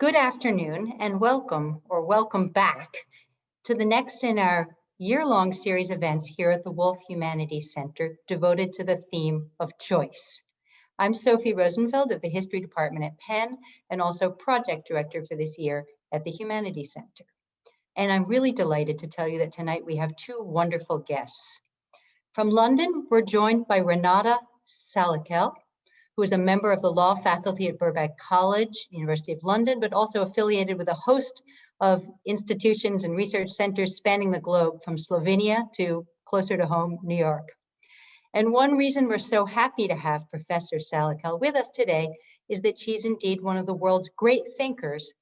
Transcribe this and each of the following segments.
Good afternoon and welcome or welcome back to the next in our year-long series of events here at the Wolf Humanities Center devoted to the theme of choice. I'm Sophie Rosenfeld of the History Department at Penn and also Project Director for this year at the Humanities Center. And I'm really delighted to tell you that tonight we have two wonderful guests. From London, we're joined by Renata Salecl, who is a member of the law faculty at Birkbeck College, University of London, but also affiliated with a host of institutions and research centers spanning the globe from Slovenia to closer to home, New York. And one reason we're so happy to have Professor Salecl with us today is that she's indeed one of the world's great thinkers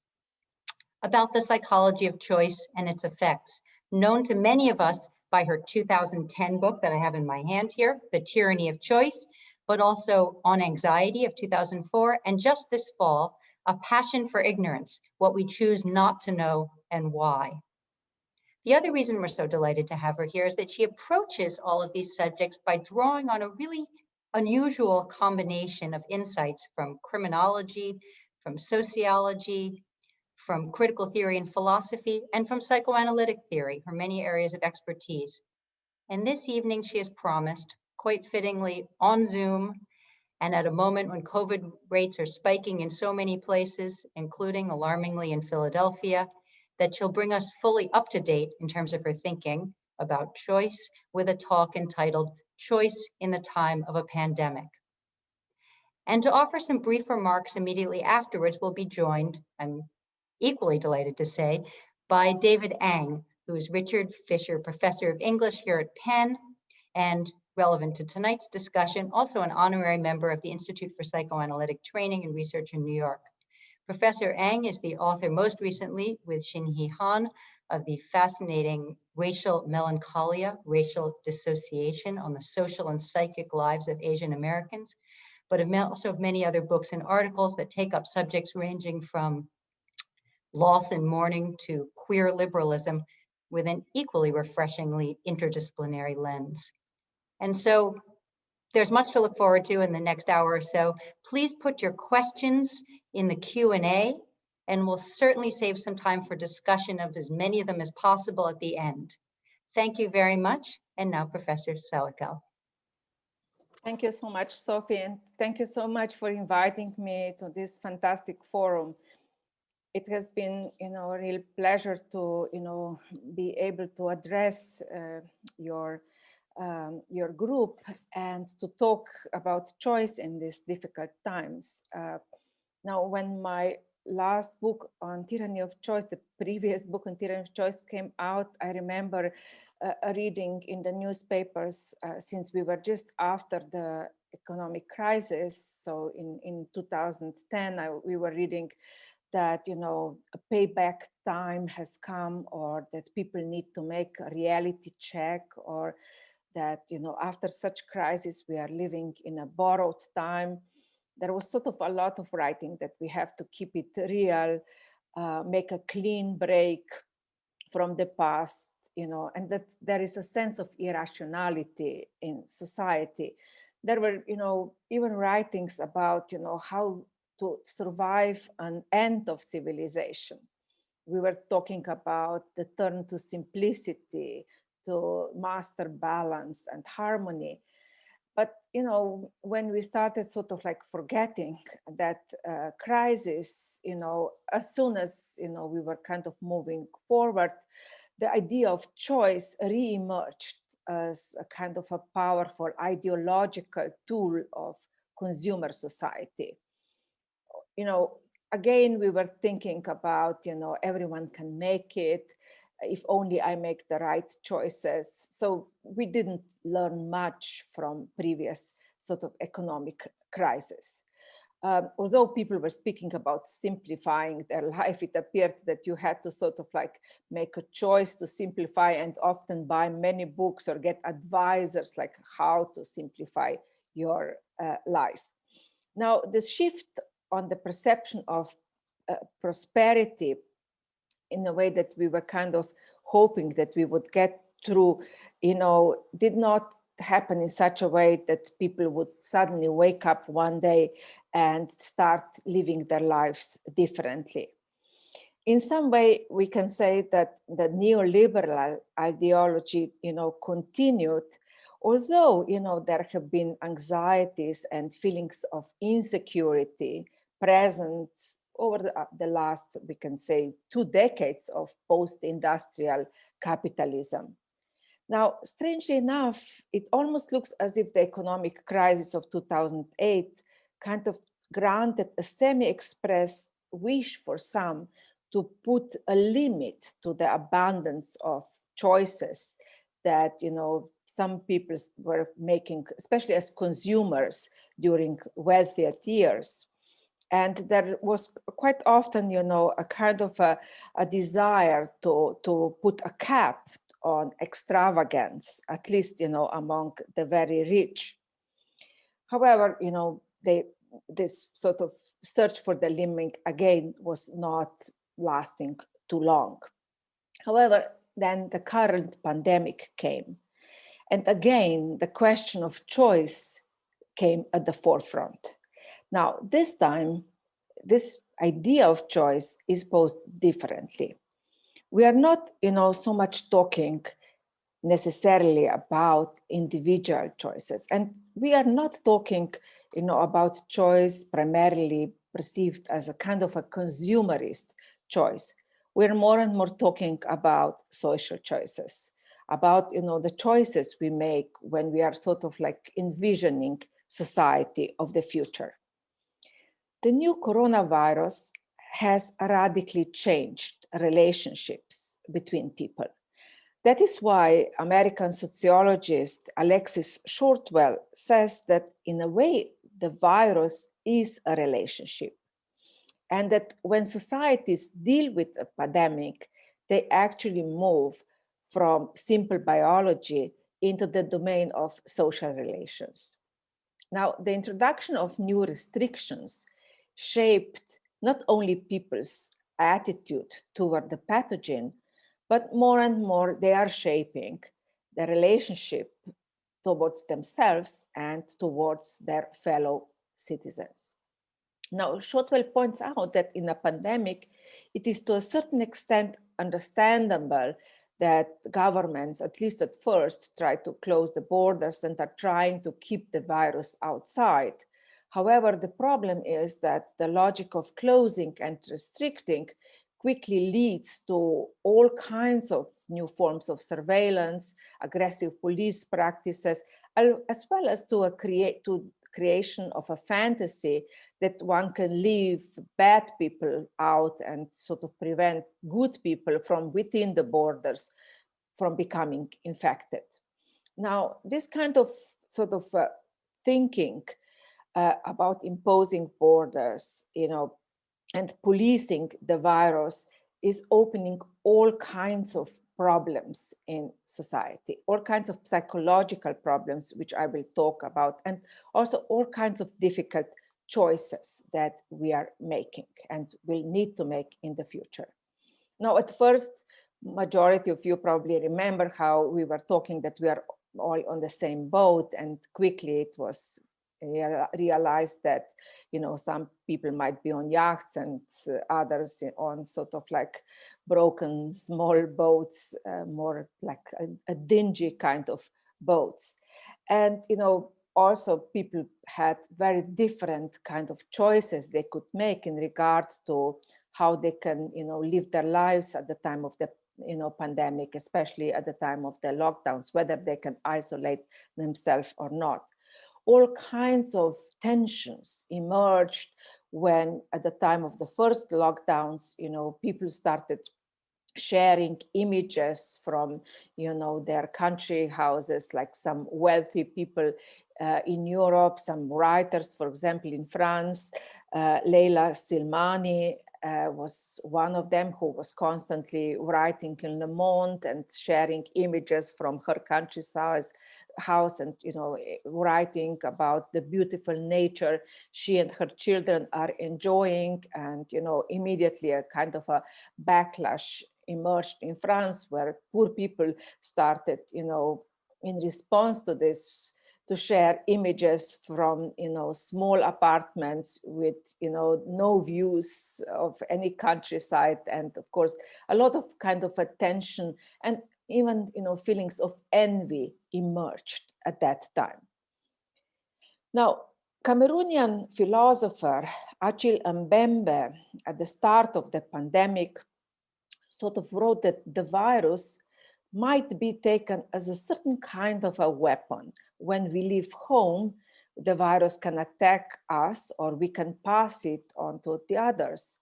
about the psychology of choice and its effects, known to many of us by her 2010 book that I have in my hand here, The Tyranny of Choice, but also On Anxiety of 2004, and just this fall, A Passion for Ignorance, What We Choose Not to Know and Why. The other reason we're so delighted to have her here is that she approaches all of these subjects by drawing on a really unusual combination of insights from criminology, from sociology, from critical theory and philosophy, and from psychoanalytic theory, her many areas of expertise. And this evening, she has promised, quite fittingly, on Zoom, and at a moment when COVID rates are spiking in so many places, including alarmingly in Philadelphia, that she'll bring us fully up to date in terms of her thinking about choice with a talk entitled Choice in the Time of a Pandemic. And to offer some brief remarks immediately afterwards, we'll be joined, I'm equally delighted to say, by David Ang, who is Richard Fisher Professor of English here at Penn, and relevant to tonight's discussion, also an honorary member of the Institute for Psychoanalytic Training and Research in New York. Professor Ang is the author most recently with Xin-He Han of the fascinating Racial Melancholia, Racial Dissociation on the Social and Psychic Lives of Asian Americans, but also of many other books and articles that take up subjects ranging from loss and mourning to queer liberalism with an equally refreshingly interdisciplinary lens. And so there's much to look forward to in the next hour or so. Please put your questions in the Q&A, and we'll certainly save some time for discussion of as many of them as possible at the end. Thank you very much. And now, Professor Salecl. Thank you so much, Sophie, and thank you so much for inviting me to this fantastic forum. It has been, a real pleasure to, be able to address your group and to talk about choice in these difficult times. Now, when my last book on tyranny of choice, the previous book on tyranny of choice came out, I remember reading in the newspapers since we were just after the economic crisis. So in 2010, we were reading that, a payback time has come, or that people need to make a reality check, or that, after such crisis, we are living in a borrowed time. There was sort of a lot of writing that we have to keep it real, make a clean break from the past, and that there is a sense of irrationality in society. There were, even writings about, how to survive an end of civilization. We were talking about the turn to simplicity, to master balance and harmony. But, when we started sort of like forgetting that crisis, as soon as, we were kind of moving forward, the idea of choice re-emerged as a kind of a powerful ideological tool of consumer society. Again, we were thinking about, everyone can make it, if only I make the right choices. So we didn't learn much from previous sort of economic crisis. Although people were speaking about simplifying their life, it appeared that you had to sort of like make a choice to simplify and often buy many books or get advisors like how to simplify your life. Now, the shift on the perception of prosperity in a way that we were kind of hoping that we would get through, did not happen in such a way that people would suddenly wake up one day and start living their lives differently. in some way, we can say that the neoliberal ideology, continued, although, there have been anxieties and feelings of insecurity present over the last, we can say, 2 decades of post-industrial capitalism. Now, strangely enough, it almost looks as if the economic crisis of 2008 kind of granted a semi-expressed wish for some to put a limit to the abundance of choices that, some people were making, especially as consumers during wealthier years. And there was quite often, a kind of a desire to put a cap on extravagance, at least, among the very rich. However, this sort of search for the limit again was not lasting too long. However, then the current pandemic came. And again, the question of choice came at the forefront. Now, this time, this idea of choice is posed differently. We are not, so much talking necessarily about individual choices. And we are not talking, about choice primarily perceived as a kind of a consumerist choice. We're more and more talking about social choices, about, the choices we make when we are sort of like envisioning society of the future. The new coronavirus has radically changed relationships between people. That is why American sociologist Alexis Shortwell says that in a way, the virus is a relationship. And that when societies deal with a pandemic, they actually move from simple biology into the domain of social relations. Now, the introduction of new restrictions shaped not only people's attitude toward the pathogen, but more and more they are shaping the relationship towards themselves and towards their fellow citizens. Now, Shotwell points out that in a pandemic, it is to a certain extent understandable that governments, at least at first, try to close the borders and are trying to keep the virus outside. However, the problem is that the logic of closing and restricting quickly leads to all kinds of new forms of surveillance, aggressive police practices, as well as to a creation of a fantasy that one can leave bad people out and sort of prevent good people from within the borders from becoming infected. Now, this kind of sort of thinking about imposing borders, and policing the virus is opening all kinds of problems in society, all kinds of psychological problems, which I will talk about, and also all kinds of difficult choices that we are making and will need to make in the future. Now, at first, majority of you probably remember how we were talking that we are all on the same boat, and quickly it was realized that, some people might be on yachts and others on sort of like broken small boats, more like a dingy kind of boats. And, also people had very different kind of choices they could make in regard to how they can, live their lives at the time of the pandemic, especially at the time of the lockdowns, whether they can isolate themselves or not. All kinds of tensions emerged when, at the time of the first lockdowns, people started sharing images from, their country houses, like some wealthy people in Europe, some writers, for example, in France, Leila Silmani was one of them who was constantly writing in Le Monde and sharing images from her country's house and, writing about the beautiful nature she and her children are enjoying. And, immediately a kind of a backlash emerged in France, where poor people started, in response to to share images from, small apartments with, no views of any countryside. And of course, a lot of kind of attention and even, feelings of envy emerged at that time. Now, Cameroonian philosopher Achille Mbembe, at the start of the pandemic, sort of wrote that the virus might be taken as a certain kind of a weapon. When we leave home, the virus can attack us or we can pass it on to the others,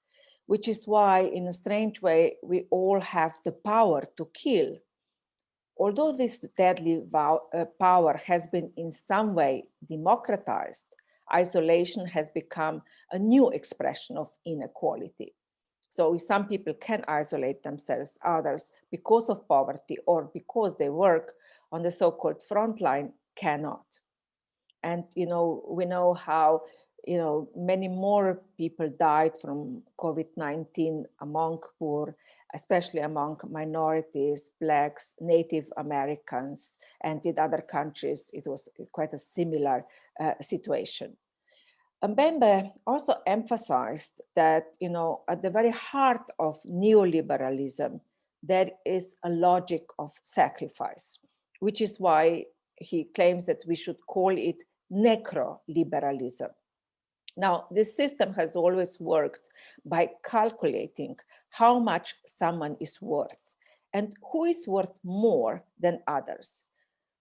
which is why, in a strange way, we all have the power to kill. Although this deadly power has been in some way democratized, isolation has become a new expression of inequality. So some people can isolate themselves, others, because of poverty or because they work on the so-called front line, cannot. And we know how many more people died from COVID-19 among poor, especially among minorities, Blacks, Native Americans, and in other countries it was quite a similar situation. Mbembe also emphasized that, at the very heart of neoliberalism, there is a logic of sacrifice, which is why he claims that we should call it necroliberalism. Now, this system has always worked by calculating how much someone is worth and who is worth more than others.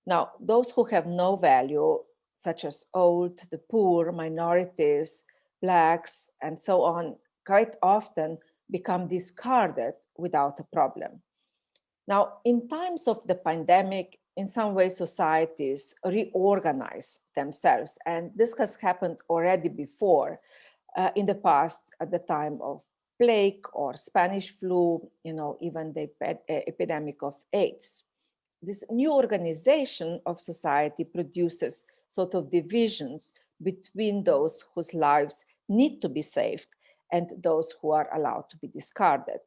Now, those who have no value, such as old, the poor, minorities, Blacks, and so on, quite often become discarded without a problem. Now, in times of the pandemic, in some ways, societies reorganize themselves. And this has happened already before in the past, at the time of plague or Spanish flu, even the epidemic of AIDS. This new organization of society produces sort of divisions between those whose lives need to be saved and those who are allowed to be discarded,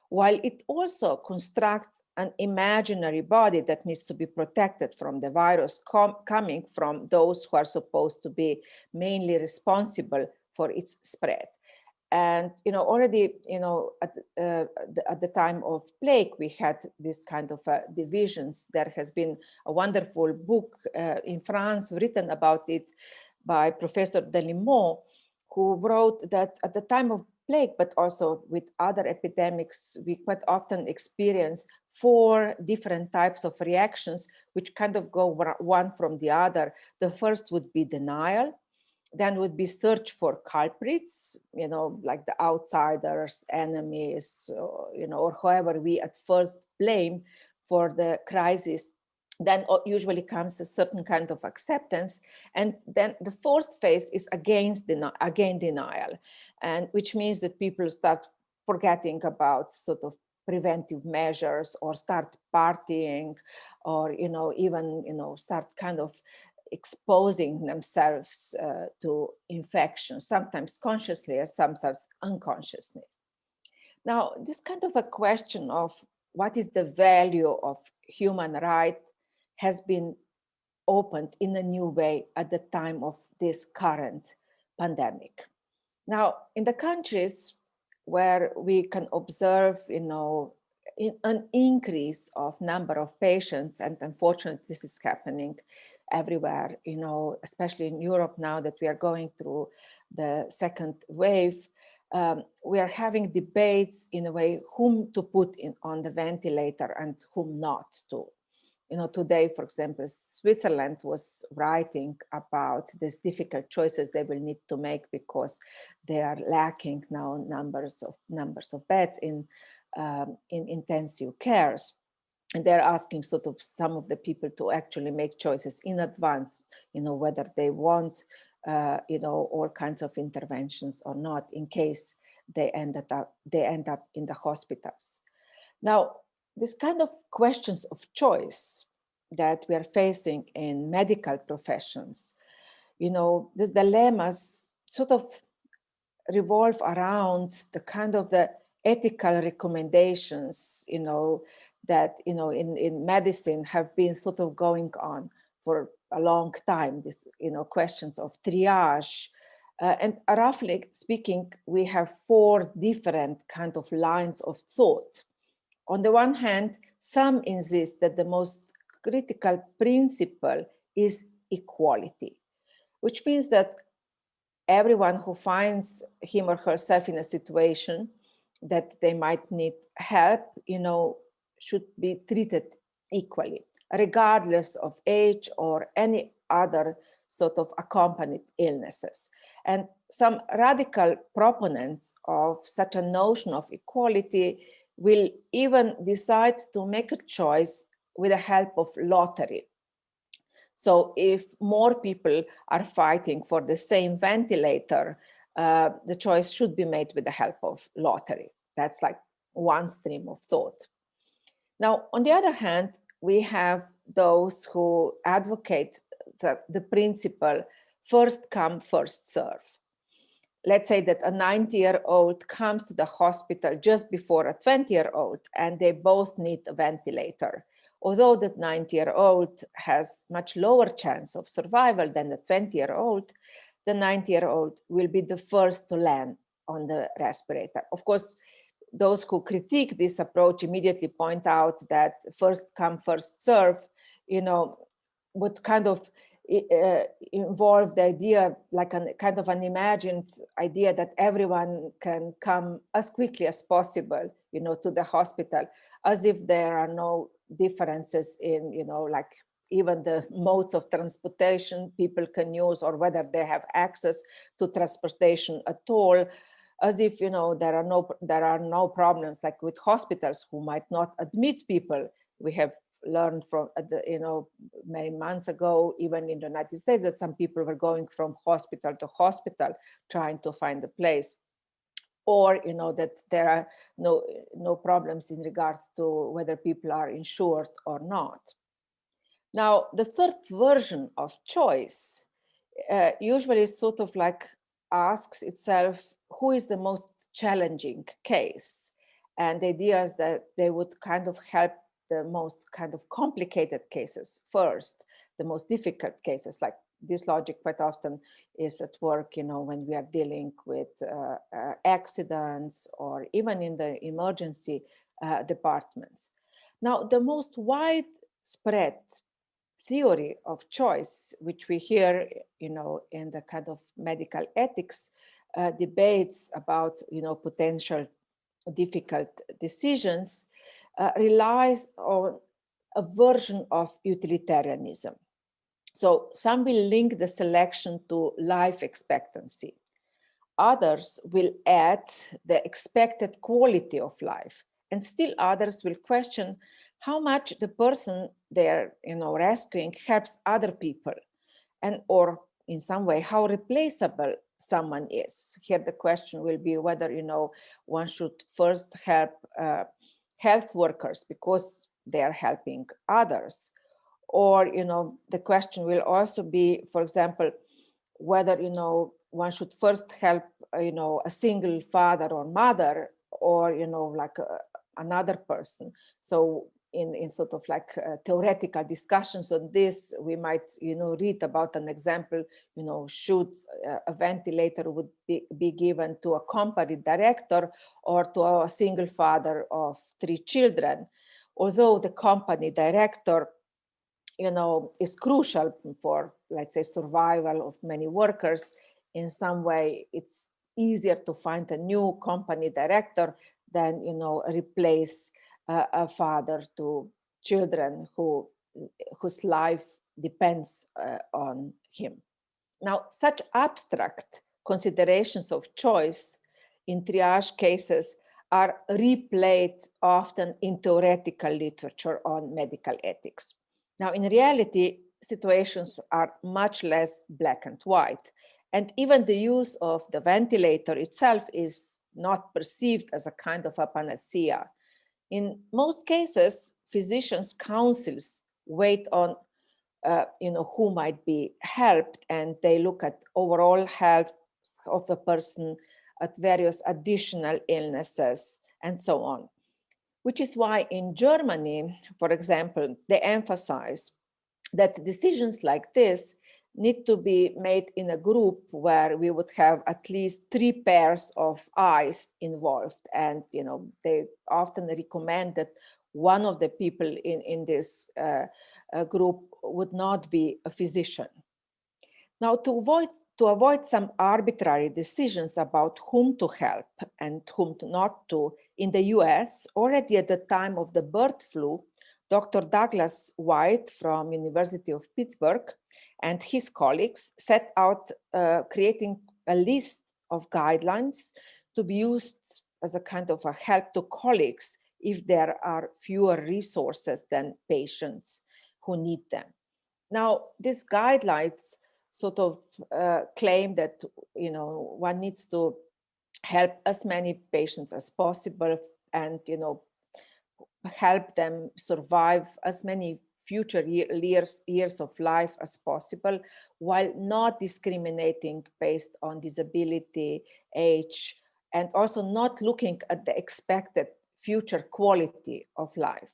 while it also constructs an imaginary body that needs to be protected from the virus coming from those who are supposed to be mainly responsible for its spread. And already at the time of plague, we had this kind of divisions. There has been a wonderful book in France written about it by Professor Delimont, who wrote that at the time of plague, but also with other epidemics, we quite often experience 4 different types of reactions, which kind of go one from the other. The first would be denial. Then would be search for culprits, like the outsiders, enemies, or whoever we at first blame for the crisis. Then usually comes a certain kind of acceptance. And then the 4th phase is again denial, and which means that people start forgetting about sort of preventive measures or start partying or, even, start kind of exposing themselves to infection, sometimes consciously and sometimes unconsciously. Now, this kind of a question of what is the value of human right has been opened in a new way at the time of this current pandemic. Now, in the countries where we can observe, an increase of number of patients, and unfortunately this is happening everywhere, especially in Europe now that we are going through the 2nd wave, we are having debates in a way whom to put on the ventilator and whom not to. Today, for example, Switzerland was writing about these difficult choices they will need to make because they are lacking now numbers of beds in intensive cares. And they're asking sort of some of the people to actually make choices in advance, whether they want, all kinds of interventions or not, in case they end up in the hospitals. Now, this kind of questions of choice that we are facing in medical professions, these dilemmas sort of revolve around the kind of the ethical recommendations, that, in medicine have been sort of going on for a long time, this, questions of triage. And roughly speaking, we have 4 different kind of lines of thought. On the one hand, some insist that the most critical principle is equality, which means that everyone who finds him or herself in a situation that they might need help, should be treated equally, regardless of age or any other sort of accompanied illnesses. And some radical proponents of such a notion of equality will even decide to make a choice with the help of lottery. So if more people are fighting for the same ventilator, the choice should be made with the help of lottery. That's like one stream of thought. Now, on the other hand, we have those who advocate the principle first come, first serve. Let's say that a 90-year-old comes to the hospital just before a 20-year-old, and they both need a ventilator. Although that 90-year-old has much lower chance of survival than the 20-year-old, the 90-year-old will be the first to land on the respirator. Of course, those who critique this approach immediately point out that first come, first serve, would kind of involve the idea, like a kind of an imagined idea that everyone can come as quickly as possible, to the hospital, as if there are no differences in, like even the modes of transportation people can use, or whether they have access to transportation at all, as if, there are no problems like with hospitals who might not admit people. We have learned from, many months ago, even in the United States, that some people were going from hospital to hospital trying to find a place. Or, that there are no problems in regards to whether people are insured or not. Now, the third version of choice usually sort of like asks itself, who is the most challenging case? And the idea is that they would kind of help the most kind of complicated cases first, the most difficult cases. Like this logic quite often is at work, when we are dealing with accidents, or even in the emergency departments. Now, the most widespread theory of choice, which we hear, in the kind of medical ethics debates about, potential difficult decisions, relies on a version of utilitarianism. So some will link the selection to life expectancy. Others will add the expected quality of life, and still others will question how much the person they're rescuing helps other people, and or in some way how replaceable someone is. Here the question will be whether one should first help health workers because they are helping others, or the question will also be, for example, whether one should first help a single father or mother, or like another person. So in sort of like theoretical discussions on this, we might read about an example, should a ventilator would be given to a company director or to a single father of 3 children. Although the company director is crucial for, let's say, survival of many workers, in some way it's easier to find a new company director than replace a father to children whose life depends on him. Now, such abstract considerations of choice in triage cases are replayed often in theoretical literature on medical ethics. Now, in reality, situations are much less black and white, and even the use of the ventilator itself is not perceived as a kind of a panacea. In most cases, physicians' councils wait on who might be helped, and they look at overall health of the person, at various additional illnesses, and so on. Which is why in Germany, for example, they emphasize that decisions like this need to be made in a group where we would have at least 3 pairs of eyes involved. And they often recommend that one of the people in this group would not be a physician. Now, to avoid some arbitrary decisions about whom to help and whom not to, in the US, already at the time of the bird flu, Dr. Douglas White from University of Pittsburgh and his colleagues set out creating a list of guidelines to be used as a kind of a help to colleagues if there are fewer resources than patients who need them. Now, these guidelines sort of claim that one needs to help as many patients as possible and help them survive as many future years of life as possible, while not discriminating based on disability, age, and also not looking at the expected future quality of life.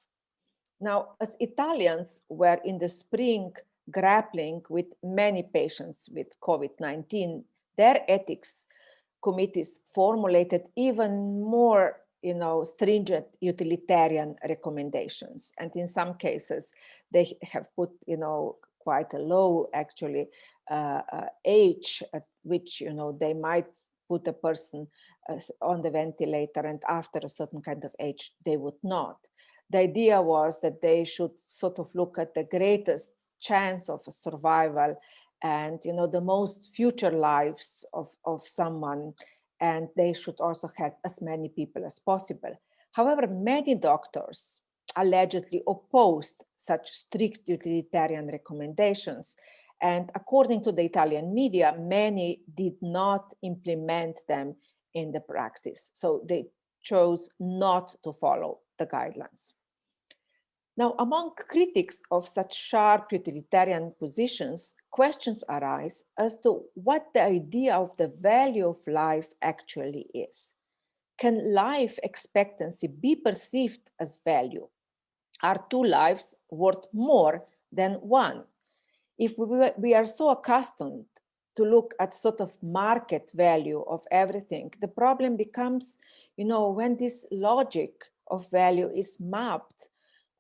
Now, as Italians were in the spring grappling with many patients with COVID-19, their ethics committees formulated even more stringent utilitarian recommendations. And in some cases, they have put quite a low actually age at which they might put a person on the ventilator, and after a certain kind of age, they would not. The idea was that they should sort of look at the greatest chance of survival and the most future lives of someone, and they should also help as many people as possible. However, many doctors allegedly opposed such strict utilitarian recommendations, and according to the Italian media, many did not implement them in the practice. So they chose not to follow the guidelines. Now, among critics of such sharp utilitarian positions, questions arise as to what the idea of the value of life actually is. Can life expectancy be perceived as value? Are 2 lives worth more than 1? If we are so accustomed to look at sort of market value of everything, the problem becomes, when this logic of value is mapped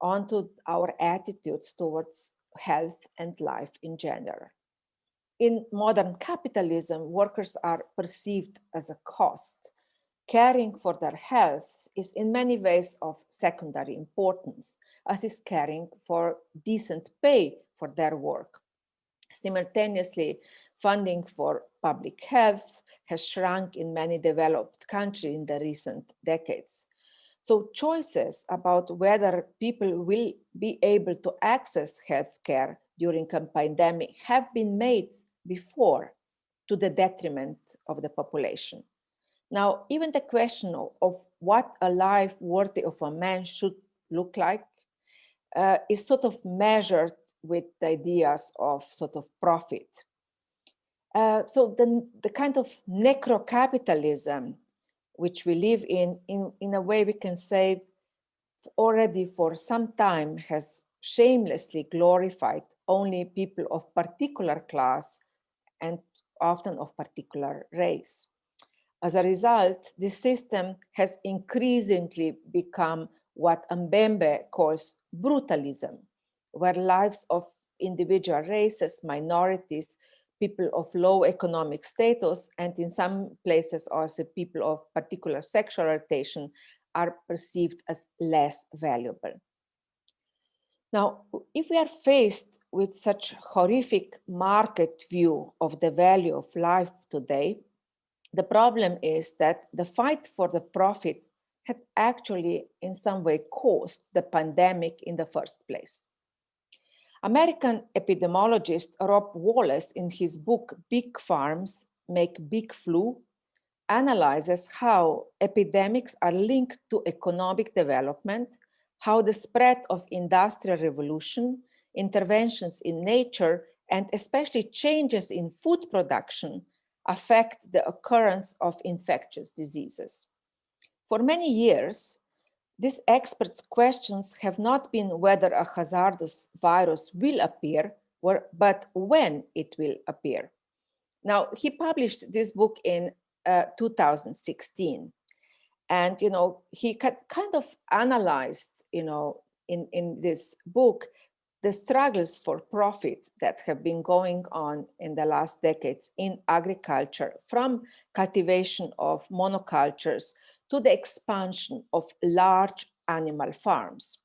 onto our attitudes towards health and life in general. In modern capitalism, workers are perceived as a cost. Caring for their health is in many ways of secondary importance, as is caring for decent pay for their work. Simultaneously, funding for public health has shrunk in many developed countries in the recent decades. So choices about whether people will be able to access healthcare during a pandemic have been made before to the detriment of the population. Now, even the question of what a life worthy of a man should look like is sort of measured with the ideas of sort of profit. So the kind of necro-capitalism which we live in a way we can say already for some time has shamelessly glorified only people of particular class and often of particular race. As a result, this system has increasingly become what Mbembe calls brutalism, where lives of individual races, minorities, people of low economic status, and in some places also people of particular sexual orientation are perceived as less valuable. Now, if we are faced with such horrific market view of the value of life today, the problem is that the fight for the profit had actually in some way caused the pandemic in the first place. American epidemiologist Rob Wallace, in his book Big Farms Make Big Flu, analyzes how epidemics are linked to economic development, how the spread of industrial revolution, interventions in nature, and especially changes in food production affect the occurrence of infectious diseases. For many years, these experts' questions have not been whether a hazardous virus will appear, but when it will appear. Now, he published this book in 2016. And, he kind of analyzed, in this book, the struggles for profit that have been going on in the last decades in agriculture, from cultivation of monocultures to the expansion of large animal farms.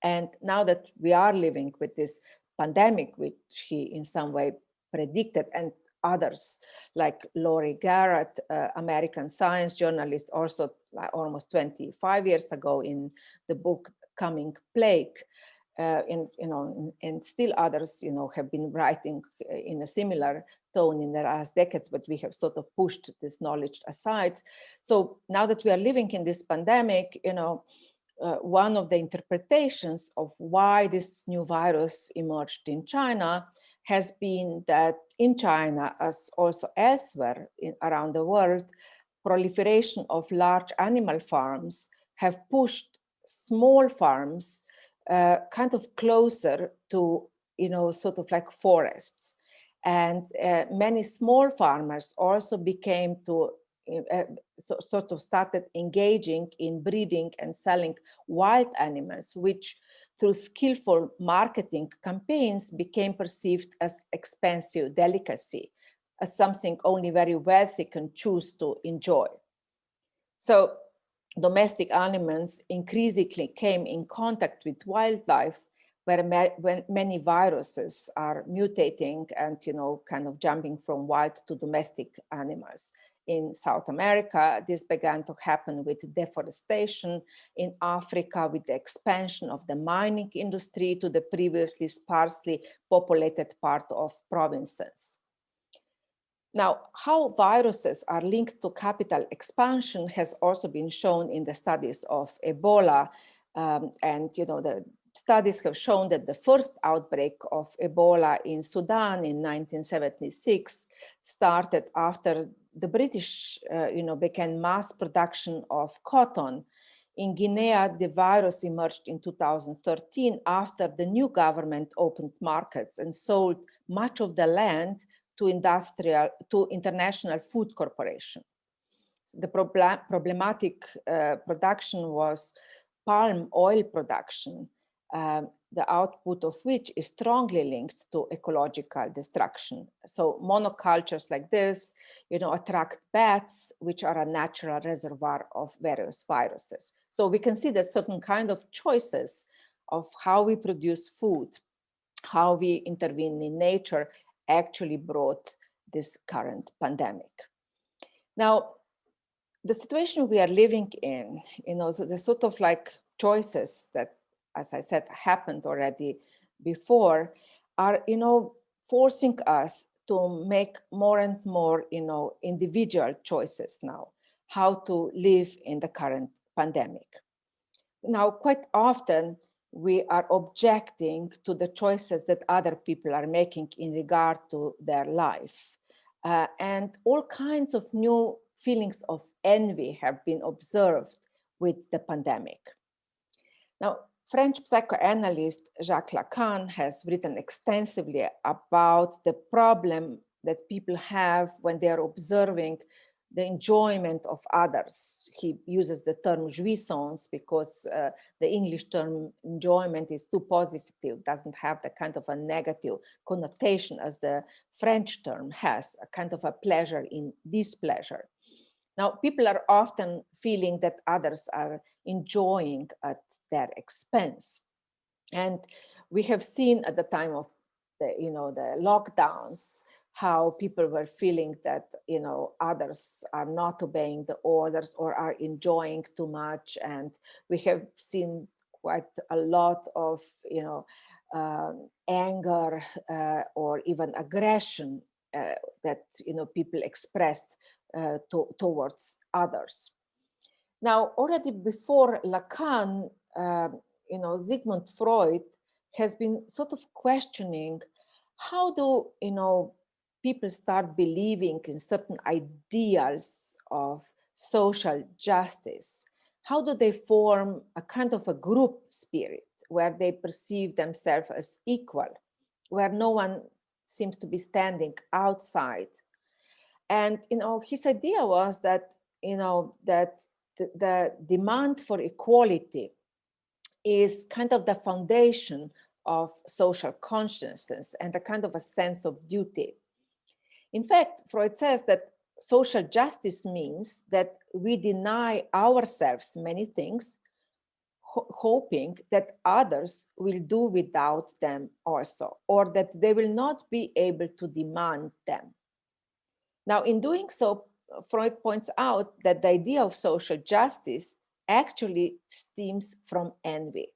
And now that we are living with this pandemic, which he in some way predicted, and others like Laurie Garrett, American science journalist, also like almost 25 years ago in the book Coming Plague, and still others, have been writing in a similar tone in the last decades, but we have sort of pushed this knowledge aside. So now that we are living in this pandemic, one of the interpretations of why this new virus emerged in China has been that in China, as also elsewhere around the world, proliferation of large animal farms have pushed small farms kind of closer to, sort of like forests. And many small farmers also became to sort of started engaging in breeding and selling wild animals, which through skillful marketing campaigns became perceived as expensive delicacy, as something only very wealthy can choose to enjoy. So domestic animals increasingly came in contact with wildlife where when many viruses are mutating and, kind of jumping from wild to domestic animals. In South America, this began to happen with deforestation. In Africa, with the expansion of the mining industry to the previously sparsely populated part of provinces. Now, how viruses are linked to capital expansion has also been shown in the studies of Ebola. And the studies have shown that the first outbreak of Ebola in Sudan in 1976 started after the British began mass production of cotton. In Guinea, the virus emerged in 2013 after the new government opened markets and sold much of the land to International Food Corporation. The problematic production was palm oil production, the output of which is strongly linked to ecological destruction. So monocultures like this, attract bats, which are a natural reservoir of various viruses. So we can see that certain kind of choices of how we produce food, how we intervene in nature, actually brought this current pandemic. Now, the situation we are living in, so the sort of like choices that, as I said, happened already before, are, forcing us to make more and more, individual choices now, how to live in the current pandemic. Now, quite often, we are objecting to the choices that other people are making in regard to their life. And all kinds of new feelings of envy have been observed with the pandemic. Now, French psychoanalyst Jacques Lacan has written extensively about the problem that people have when they are observing the enjoyment of others. He uses the term jouissance because the English term enjoyment is too positive, doesn't have the kind of a negative connotation as the French term has, a kind of a pleasure in displeasure. Now, people are often feeling that others are enjoying at their expense. And we have seen at the time of the lockdowns, how people were feeling that, others are not obeying the orders or are enjoying too much. And we have seen quite a lot of, anger or even aggression that, people expressed towards others. Now, already before Lacan, Sigmund Freud has been sort of questioning how do, people start believing in certain ideals of social justice? how do they form a kind of a group spirit where they perceive themselves as equal, where no one seems to be standing outside? And his idea was that that the demand for equality is kind of the foundation of social consciousness and a kind of a sense of duty. In fact, Freud says that social justice means that we deny ourselves many things, hoping that others will do without them also, or that they will not be able to demand them. Now, in doing so, Freud points out that the idea of social justice actually stems from envy.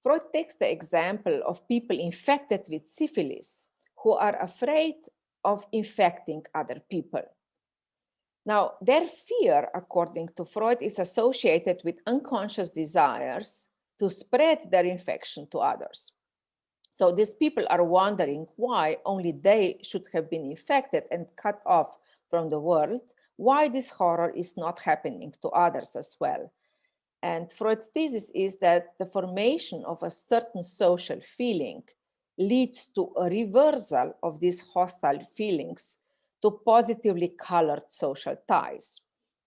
Freud takes the example of people infected with syphilis who are afraid of infecting other people. Now, their fear, according to Freud, is associated with unconscious desires to spread their infection to others. So these people are wondering why only they should have been infected and cut off from the world, why this horror is not happening to others as well. And Freud's thesis is that the formation of a certain social feeling leads to a reversal of these hostile feelings to positively colored social ties.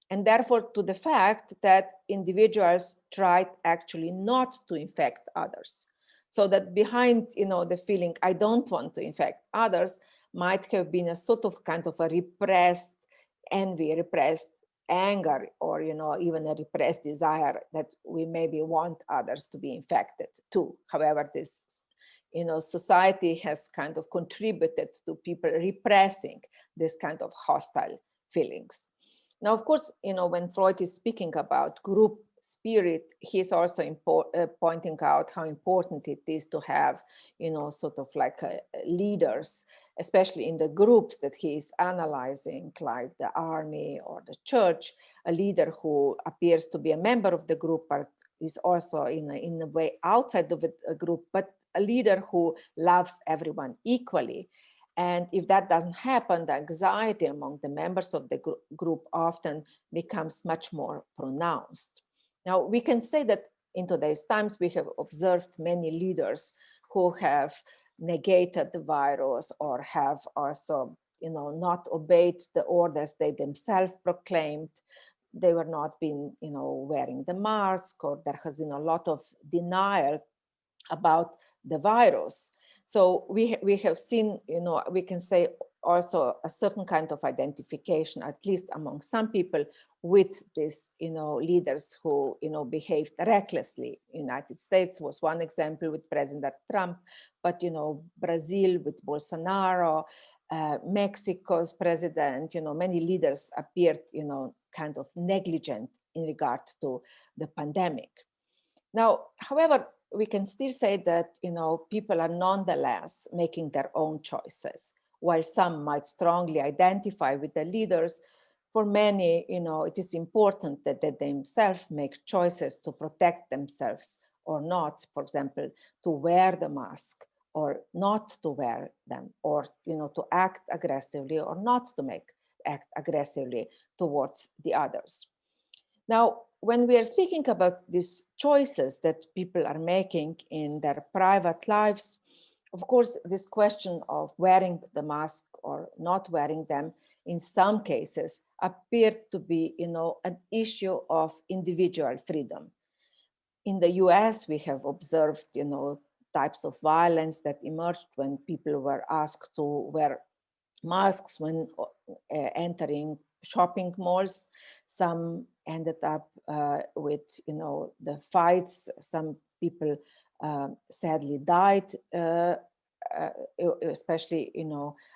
And therefore to the fact that individuals tried actually not to infect others. So that behind the feeling, I don't want to infect others, might have been a sort of kind of a repressed envy, repressed anger, or even a repressed desire that we maybe want others to be infected too. However, this society has kind of contributed to people repressing this kind of hostile feelings. Now, of course, when Freud is speaking about group spirit, he's also pointing out how important it is to have, sort of like leaders, especially in the groups that he is analyzing, like the army or the church, a leader who appears to be a member of the group, but is also in a way outside of a group, but a leader who loves everyone equally. And if that doesn't happen, the anxiety among the members of the group often becomes much more pronounced. Now, we can say that in today's times, we have observed many leaders who have negated the virus or have also, not obeyed the orders they themselves proclaimed. They were not been, wearing the mask, or there has been a lot of denial about the virus. So we have seen, we can say also a certain kind of identification, at least among some people, with these, leaders who, behaved recklessly. United States was one example with President Trump, but, Brazil with Bolsonaro, Mexico's president, many leaders appeared, kind of negligent in regard to the pandemic. Now, however, we can still say that, people are nonetheless making their own choices. While some might strongly identify with the leaders, for many, it is important that they themselves make choices to protect themselves or not, for example, to wear the mask or not to wear them, or, to act aggressively or not to act aggressively towards the others. Now, when we are speaking about these choices that people are making in their private lives, of course, this question of wearing the mask or not wearing them in some cases appeared to be, an issue of individual freedom. In the US, we have observed, types of violence that emerged when people were asked to wear masks when entering shopping malls. Some ended up with, the fights. Some people sadly died, especially,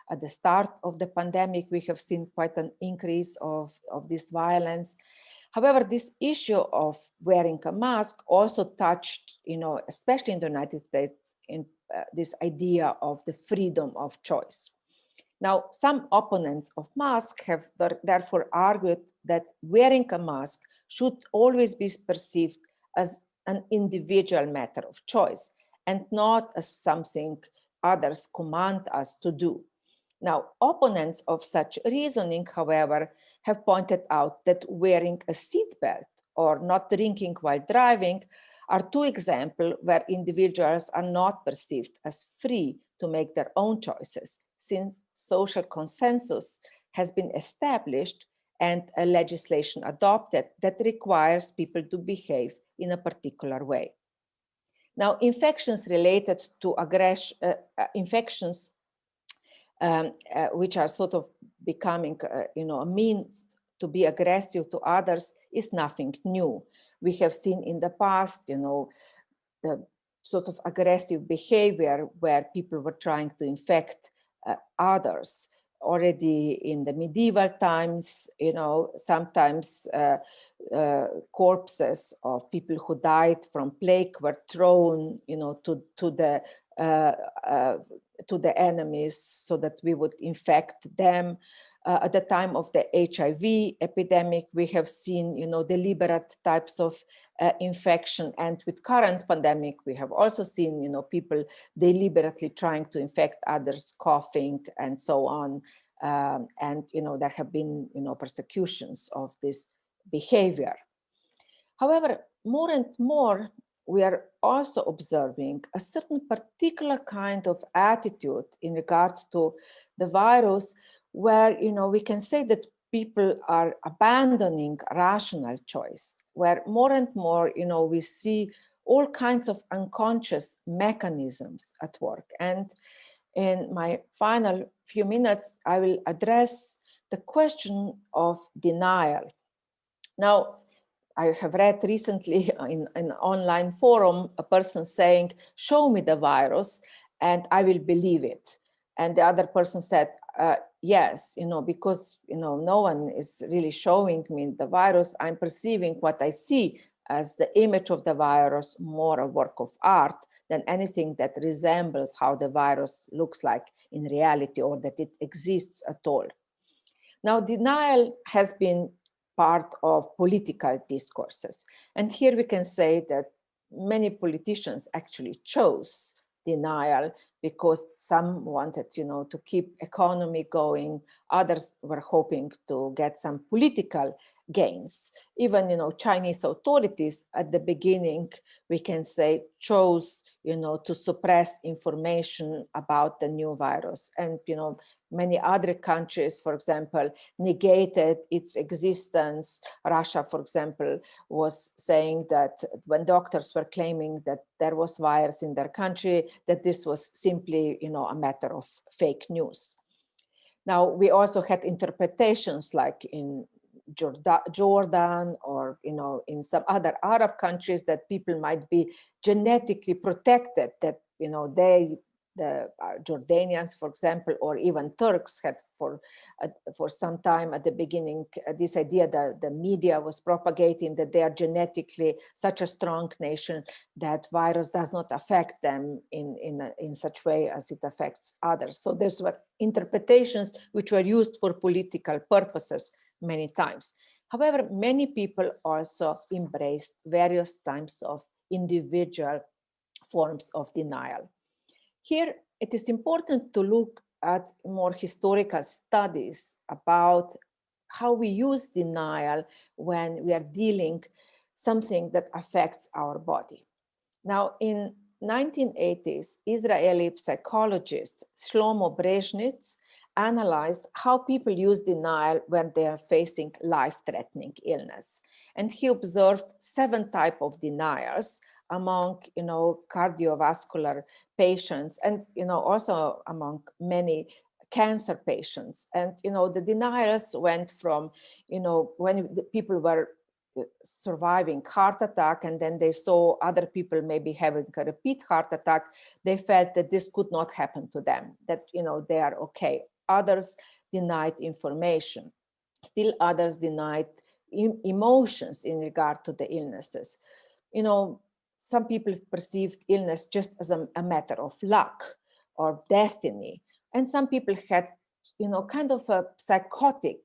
at the start of the pandemic. We have seen quite an increase of this violence. However, this issue of wearing a mask also touched, especially in the United States, in this idea of the freedom of choice. Now, some opponents of masks have therefore argued that wearing a mask should always be perceived as an individual matter of choice and not as something others command us to do. Now, opponents of such reasoning, however, have pointed out that wearing a seatbelt or not drinking while driving are two examples where individuals are not perceived as free to make their own choices, since social consensus has been established and a legislation adopted that requires people to behave in a particular way. Now, infections related to infections which are sort of becoming, a means to be aggressive to others is nothing new. We have seen in the past, the sort of aggressive behavior where people were trying to infect others. Already in the medieval times, sometimes corpses of people who died from plague were thrown, to the enemies so that we would infect them. At the time of the HIV epidemic, we have seen, deliberate types of infection. And with current pandemic, we have also seen, people deliberately trying to infect others, coughing and so on. And, there have been, persecutions of this behavior. However, more and more, we are also observing a certain particular kind of attitude in regard to the virus, where we can say that people are abandoning rational choice, where more and more we see all kinds of unconscious mechanisms at work. And in my final few minutes, I will address the question of denial. Now, I have read recently in an online forum a person saying, show me the virus and I will believe it. And the other person said, yes, because no one is really showing me the virus, I'm perceiving what I see as the image of the virus more a work of art than anything that resembles how the virus looks like in reality or that it exists at all. Now, denial has been part of political discourses. And here we can say that many politicians actually chose denial because some wanted, to keep economy going. Others were hoping to get some political gains. Even, Chinese authorities at the beginning, we can say, chose, to suppress information about the new virus. And, many other countries, for example, negated its existence. Russia, for example, was saying that when doctors were claiming that there was virus in their country, that this was simply, a matter of fake news. Now, we also had interpretations like in Jordan or, in some other Arab countries that people might be genetically protected, that, the Jordanians, for example, or even Turks had for some time at the beginning, this idea that the media was propagating that they are genetically such a strong nation that virus does not affect them in such way as it affects others. So these were interpretations which were used for political purposes many times. However, many people also embraced various types of individual forms of denial. Here, it is important to look at more historical studies about how we use denial when we are dealing something that affects our body. Now, in 1980s, Israeli psychologist Shlomo Brezhnitz analyzed how people use denial when they are facing life-threatening illness. And he observed 7 types of denials among, cardiovascular patients and, also among many cancer patients. And, the denials went from, when the people were surviving heart attack and then they saw other people maybe having a repeat heart attack, they felt that this could not happen to them, that, they are okay. Others denied information. Still others denied emotions in regard to the illnesses. Some people perceived illness just as a matter of luck or destiny. And some people had, kind of a psychotic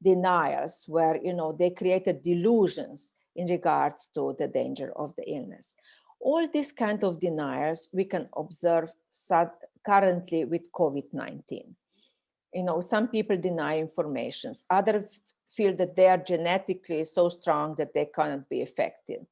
denials where, they created delusions in regards to the danger of the illness. All these kind of denials we can observe currently with COVID-19. Some people deny informations, others feel that they are genetically so strong that they cannot be affected.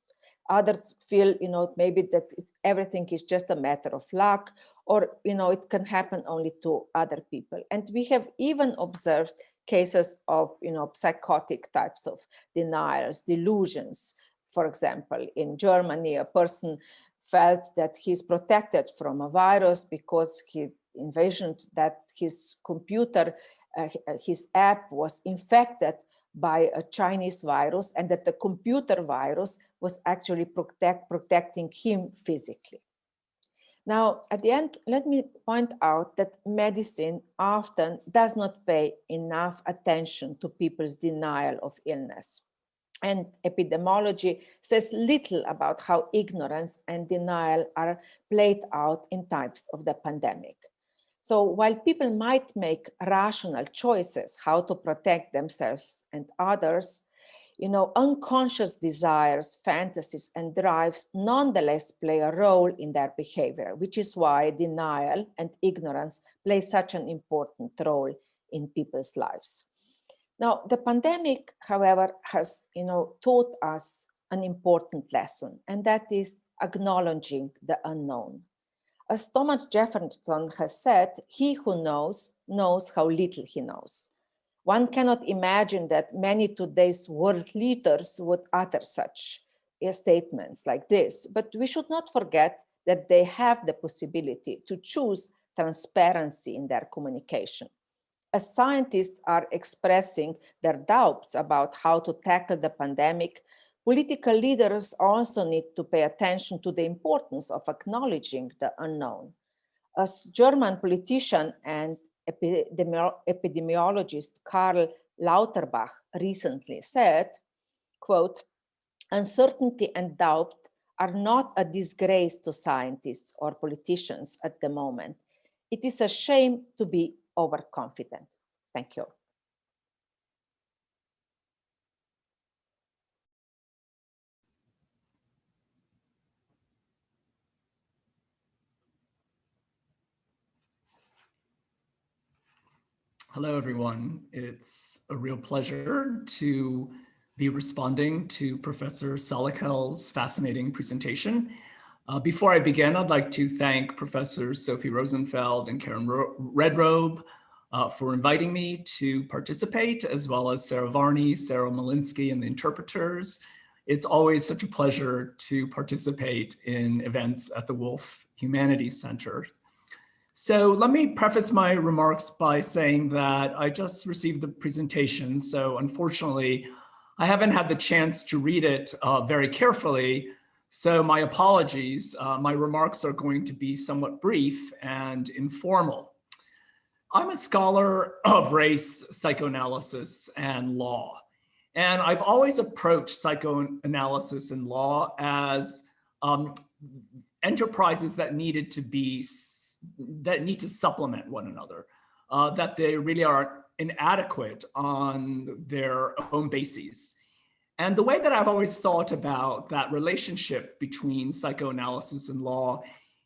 Others feel, maybe that everything is just a matter of luck, or, it can happen only to other people. And we have even observed cases of, psychotic types of denials, delusions. For example, in Germany, a person felt that he's protected from a virus because he envisioned that his computer, his app was infected by a Chinese virus, and that the computer virus was actually protecting him physically. Now, at the end, let me point out that medicine often does not pay enough attention to people's denial of illness. And epidemiology says little about how ignorance and denial are played out in times of the pandemic. So while people might make rational choices how to protect themselves and others, unconscious desires, fantasies, and drives nonetheless play a role in their behavior, which is why denial and ignorance play such an important role in people's lives. Now, the pandemic, however, has taught us an important lesson, and that is acknowledging the unknown. As Thomas Jefferson has said, he who knows, knows how little he knows. One cannot imagine that many today's world leaders would utter such statements like this, but we should not forget that they have the possibility to choose transparency in their communication. As scientists are expressing their doubts about how to tackle the pandemic, political leaders also need to pay attention to the importance of acknowledging the unknown. As German politician and epidemiologist Karl Lauterbach recently said, quote, "Uncertainty and doubt are not a disgrace to scientists or politicians at the moment. It is a shame to be overconfident." Thank you. Hello, everyone. It's a real pleasure to be responding to Professor Salecl's fascinating presentation. Before I begin, I'd like to thank Professors Sophie Rosenfeld and Karen Redrobe for inviting me to participate, as well as Sarah Varney, Sarah Malinsky, and the interpreters. It's always such a pleasure to participate in events at the Wolf Humanities Center. So let me preface my remarks by saying that I just received the presentation, so unfortunately, I haven't had the chance to read it very carefully, so my apologies. My remarks are going to be somewhat brief and informal. I'm a scholar of race, psychoanalysis, and law, and I've always approached psychoanalysis and law as enterprises that need to supplement one another, that they really are inadequate on their own bases. And the way that I've always thought about that relationship between psychoanalysis and law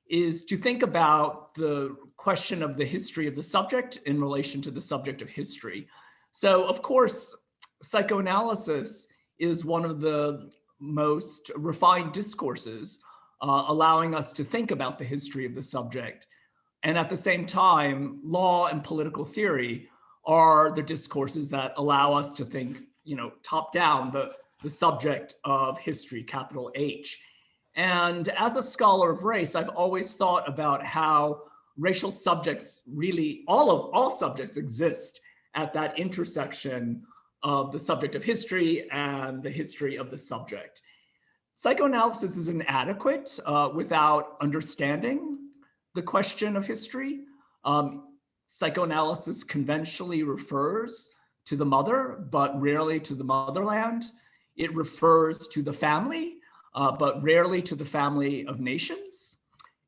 is to think about the question of the history of the subject in relation to the subject of history. So of course, psychoanalysis is one of the most refined discourses, allowing us to think about the history of the subject. And at the same time, law and political theory are the discourses that allow us to think, top down, the subject of history, capital H. And as a scholar of race, I've always thought about how racial subjects really, all subjects exist at that intersection of the subject of history and the history of the subject. Psychoanalysis is inadequate without understanding the question of history. Psychoanalysis conventionally refers to the mother, but rarely to the motherland. It refers to the family, but rarely to the family of nations.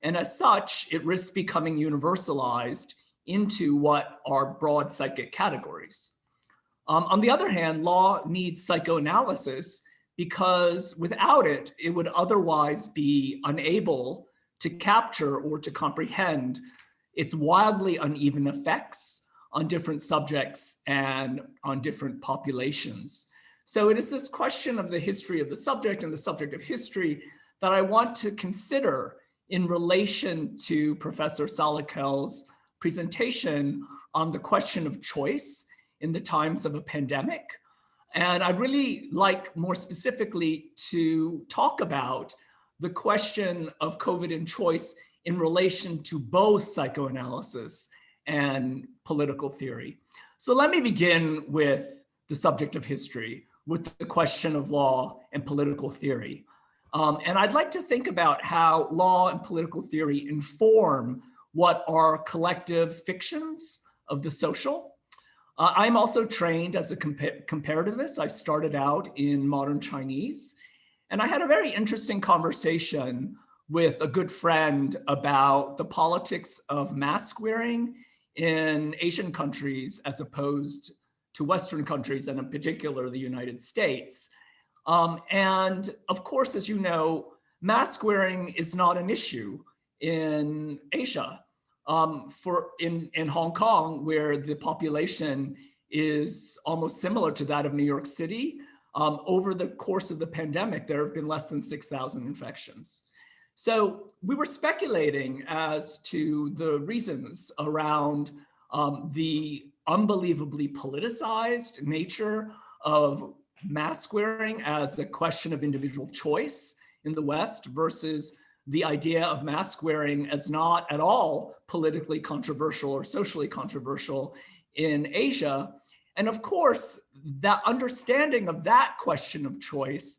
And as such, it risks becoming universalized into what are broad psychic categories. On the other hand, law needs psychoanalysis because without it, it would otherwise be unable to capture or to comprehend its wildly uneven effects on different subjects and on different populations. So it is this question of the history of the subject and the subject of history that I want to consider in relation to Professor Salecl's presentation on the question of choice in the times of a pandemic. And I'd really like more specifically to talk about the question of COVID and choice in relation to both psychoanalysis and political theory. So let me begin with the subject of history, with the question of law and political theory. And I'd like to think about how law and political theory inform what are collective fictions of the social. I'm also trained as a comparativist. I started out in modern Chinese, and I had a very interesting conversation with a good friend about the politics of mask wearing in Asian countries as opposed to Western countries, and in particular, the United States. And of course, as you know, mask wearing is not an issue in Asia. In Hong Kong, where the population is almost similar to that of New York City, over the course of the pandemic, there have been less than 6,000 infections. So we were speculating as to the reasons around the unbelievably politicized nature of mask wearing as a question of individual choice in the West versus the idea of mask wearing as not at all politically controversial or socially controversial in Asia. And of course, that understanding of that question of choice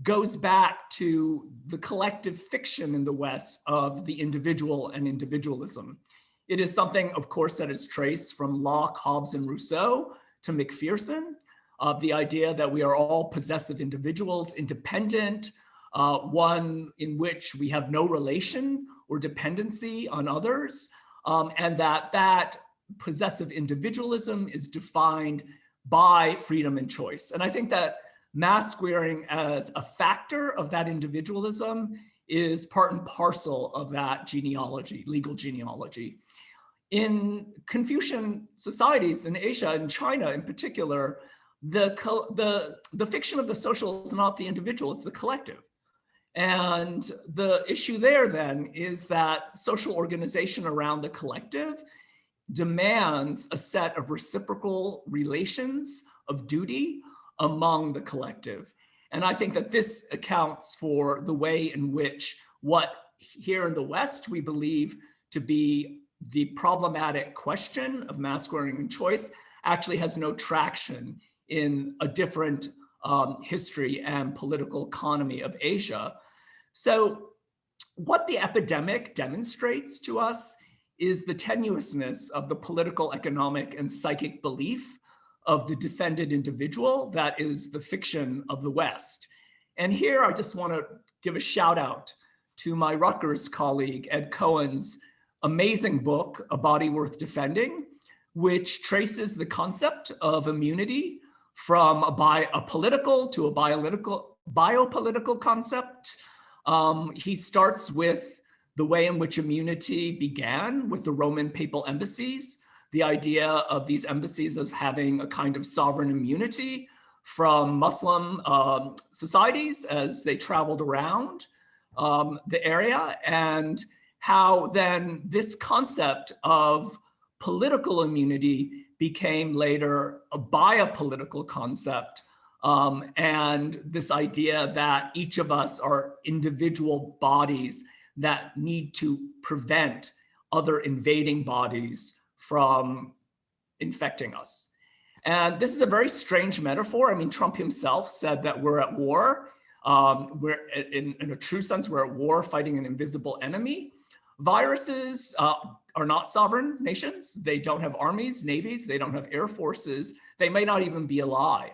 goes back to the collective fiction in the West of the individual and individualism. It is something, of course, that is traced from Locke, Hobbes, and Rousseau to McPherson, the idea that we are all possessive individuals, independent, one in which we have no relation or dependency on others, and that possessive individualism is defined by freedom and choice. And I think that mask wearing as a factor of that individualism is part and parcel of that genealogy, legal genealogy. In Confucian societies in Asia and China in particular, the fiction of the social is not the individual, it's the collective. And the issue there then is that social organization around the collective demands a set of reciprocal relations of duty among the collective. And I think that this accounts for the way in which what here in the West we believe to be the problematic question of mask wearing and choice actually has no traction in a different history and political economy of Asia. So what the epidemic demonstrates to us is the tenuousness of the political, economic, and psychic belief of the defended individual that is the fiction of the West. And here I just want to give a shout out to my Rutgers colleague, Ed Cohen's amazing book, A Body Worth Defending, which traces the concept of immunity from a political to a biopolitical concept. He starts with the way in which immunity began with the Roman papal embassies, the idea of these embassies as having a kind of sovereign immunity from Muslim societies as they traveled around the area, and how then this concept of political immunity became later a biopolitical concept, and this idea that each of us are individual bodies that need to prevent other invading bodies from infecting us. And this is a very strange metaphor. I mean, Trump himself said that we're at war. We're in a true sense, we're at war fighting an invisible enemy. Viruses are not sovereign nations. They don't have armies, navies, they don't have air forces. They may not even be alive.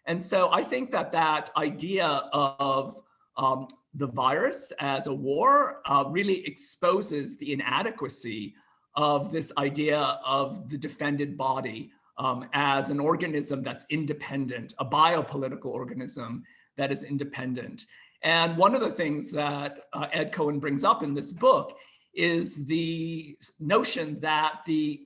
And so I think that that idea of the virus as a war really exposes the inadequacy of this idea of the defended body as an organism that's independent, a biopolitical organism that is independent. And one of the things that Ed Cohen brings up in this book is the notion that the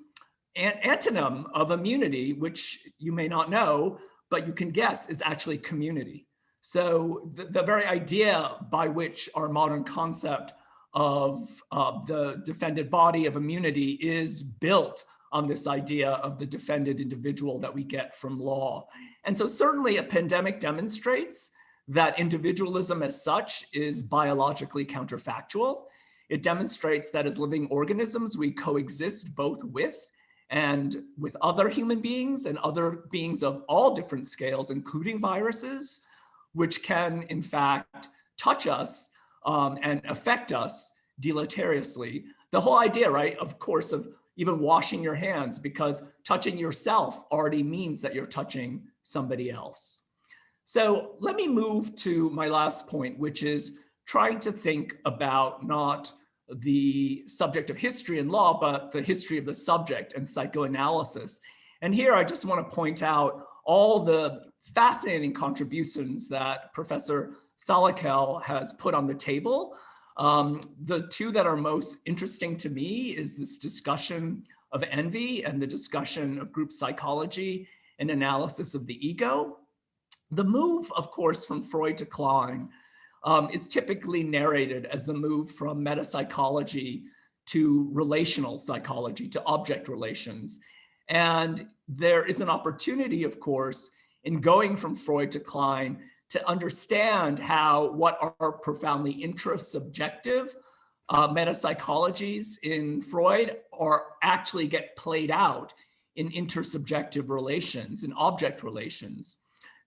antonym of immunity, which you may not know, but you can guess is actually community. So the very idea by which our modern concept of the defended body of immunity is built on this idea of the defended individual that we get from law. And so certainly a pandemic demonstrates that individualism as such is biologically counterfactual. It demonstrates that as living organisms, we coexist both with and with other human beings and other beings of all different scales, including viruses, which can in fact touch us and affect us deleteriously. The whole idea, right, of course, of even washing your hands, because touching yourself already means that you're touching somebody else. So let me move to my last point, which is trying to think about not the subject of history and law, but the history of the subject and psychoanalysis. And here I just want to point out all the fascinating contributions that Professor Salecl has put on the table. The two that are most interesting to me is this discussion of envy and the discussion of group psychology and analysis of the ego. The move, of course, from Freud to Klein is typically narrated as the move from metapsychology to relational psychology, to object relations. And there is an opportunity, of course, in going from Freud to Klein to understand how what are profoundly intrasubjective metapsychologies in Freud are actually get played out in intersubjective relations, in object relations.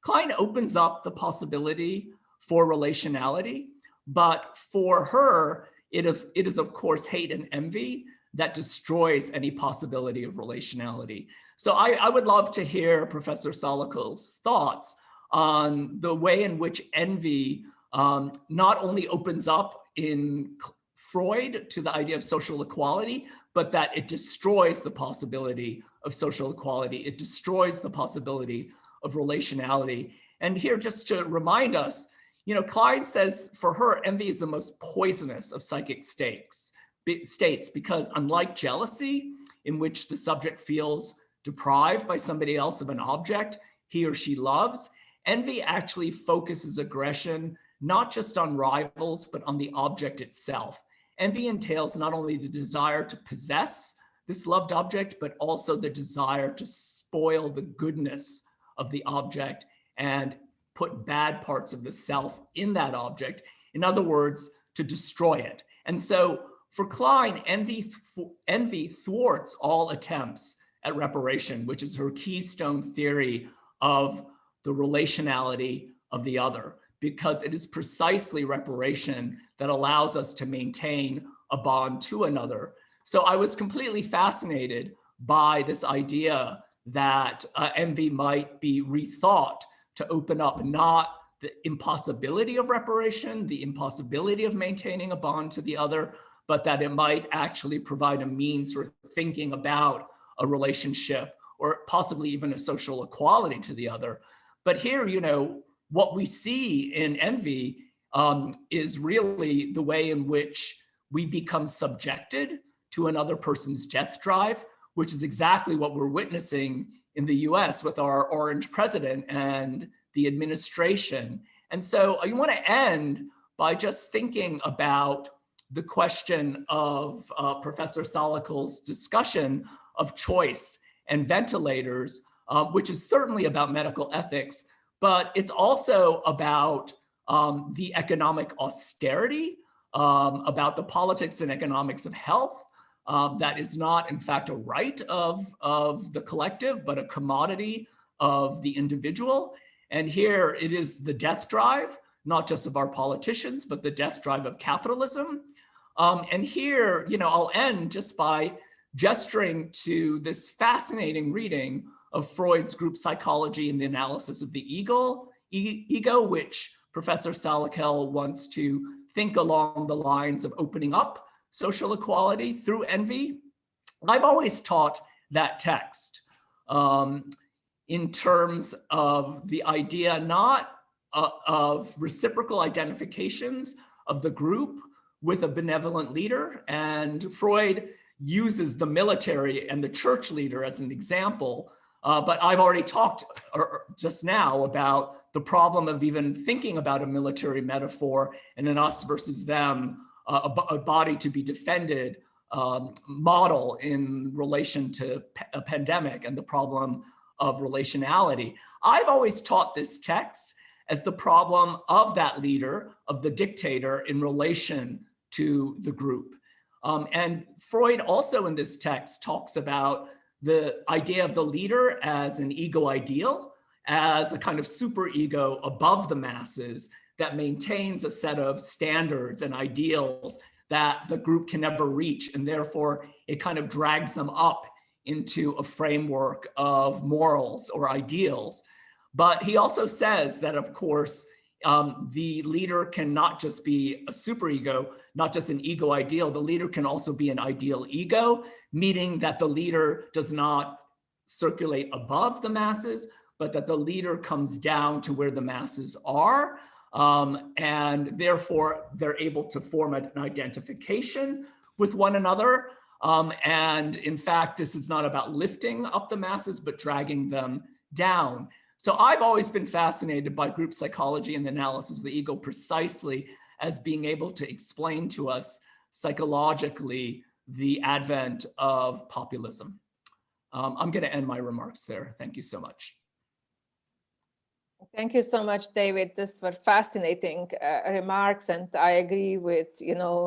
Klein opens up the possibility for relationality, but for her, it is of course hate and envy that destroys any possibility of relationality. So I would love to hear Professor Salecl's thoughts on the way in which envy not only opens up in Freud to the idea of social equality, but that it destroys the possibility of social equality. It destroys the possibility of relationality. And here, just to remind us, you know, Klein says for her, envy is the most poisonous of psychic states because unlike jealousy, in which the subject feels deprived by somebody else of an object he or she loves, envy actually focuses aggression not just on rivals, but on the object itself. Envy entails not only the desire to possess this loved object, but also the desire to spoil the goodness of the object and put bad parts of the self in that object. In other words, to destroy it. And so for Klein, envy thwarts all attempts at reparation, which is her keystone theory of the relationality of the other, because it is precisely reparation that allows us to maintain a bond to another. So I was completely fascinated by this idea that envy might be rethought to open up not the impossibility of reparation, the impossibility of maintaining a bond to the other, but that it might actually provide a means for thinking about a relationship or possibly even a social equality to the other. But here, you know, what we see in envy is really the way in which we become subjected to another person's death drive, which is exactly what we're witnessing in the US with our orange president and the administration. And so I want to end by just thinking about the question of Professor Salecl's discussion of choice and ventilators, which is certainly about medical ethics, but it's also about the economic austerity, about the politics and economics of health, that is not, in fact, a right of the collective, but a commodity of the individual. And here it is the death drive, not just of our politicians, but the death drive of capitalism. And here, you know, I'll end just by gesturing to this fascinating reading of Freud's group psychology and the analysis of the ego, which Professor Salecl wants to think along the lines of opening up social equality through envy. I've always taught that text in terms of the idea not of reciprocal identifications of the group with a benevolent leader. And Freud uses the military and the church leader as an example. But I've already talked just now about the problem of even thinking about a military metaphor and an us versus them, a body to be defended model in relation to a pandemic and the problem of relationality. I've always taught this text as the problem of that leader, of the dictator, in relation to the group. And Freud also in this text talks about the idea of the leader as an ego ideal, as a kind of superego above the masses that maintains a set of standards and ideals that the group can never reach, and therefore it kind of drags them up into a framework of morals or ideals. But he also says that, of course, the leader can not just be a superego, not just an ego ideal. The leader can also be an ideal ego, meaning that the leader does not circulate above the masses, but that the leader comes down to where the masses are. And therefore, they're able to form an identification with one another. And in fact, this is not about lifting up the masses, but dragging them down. So I've always been fascinated by group psychology and the analysis of the ego precisely as being able to explain to us psychologically the advent of populism. I'm going to end my remarks there. Thank you so much. Thank you so much, David. These were fascinating remarks, and I agree with